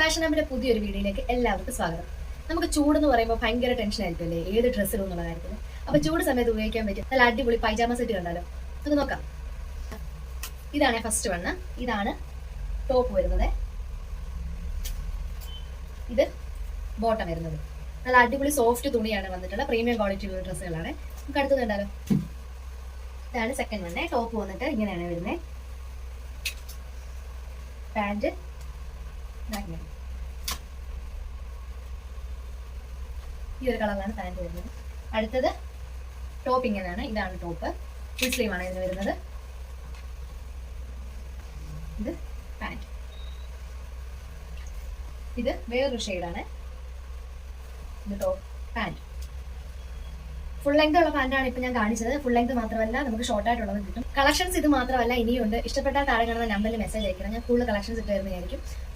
Fashion ഹബിന്റെ പുതിയൊരു വീഡിയോയിലേക്ക് എല്ലാവർക്കും സ്വാഗതം. നമുക്ക് ചൂട് എന്ന് പറയുമ്പോൾ ഭയങ്കര ടെൻഷൻ ആയിരിക്കും അല്ലേ, ഏത് ഡ്രസ്സ് ഇടും എന്നുള്ള കാര്യത്തിൽ. അപ്പൊ ചൂട് സമയത്ത് ഉപയോഗിക്കാൻ പറ്റും നല്ല അടിപൊളി പൈജാമ സെറ്റ് കണ്ടാലോ, നമുക്ക് നോക്കാം. ഇതാണ് ഫസ്റ്റ് വണ്ണ്. ഇതാണ് ടോപ്പ് വരുന്നത്. ഇത് ബോട്ടം വരുന്നത്. നല്ല അടിപൊളി സോഫ്റ്റ് തുണിയാണ് വന്നിട്ടുള്ള പ്രീമിയം ക്വാളിറ്റിയുള്ള ഡ്രസ്സുകളാണ്. നമുക്ക് അടുത്തത് കണ്ടാലോ. ഇതാണ് സെക്കൻഡ് വണ്ണേ. ടോപ്പ് വന്നിട്ട് ഇങ്ങനെയാണ് വരുന്നത്. പാന്റ് ഈ ഒരു കളറിലാണ് പാന്റ് വരുന്നത്. അടുത്തത് ടോപ്പ് ഇങ്ങനെയാണ്. ഇതാണ് ടോപ്പ്, ഫുൾ സ്ലീവ് ആണ് ഇതിന് വരുന്നത്. ഇത് പാന്റ്. ഇത് വേറൊരു ഷെയ്ഡാണ്. ഇത് ടോപ്പ്, പാന്റ്. ഫുൾ ലെങ്ത് ഉള്ള പാന്റാണ് ഇപ്പൊ ഞാൻ കാണിച്ചത്. ഫുൾ ലെങ്ത് മാത്രമല്ല, നമുക്ക് ഷോർട്ട് ആയിട്ടുള്ളത് കിട്ടും. കളക്ഷൻസ് ഇത് മാത്രമല്ല ഇനിയുണ്ട്. ഇഷ്ടപ്പെട്ടാൽ താഴെ കാണുന്ന നമ്പറിൽ മെസ്സേജ് അയക്കണം. ഞാൻ കൂടുതൽ കളക്ഷൻസ് ഇട്ട് തരുന്നതായിരിക്കും.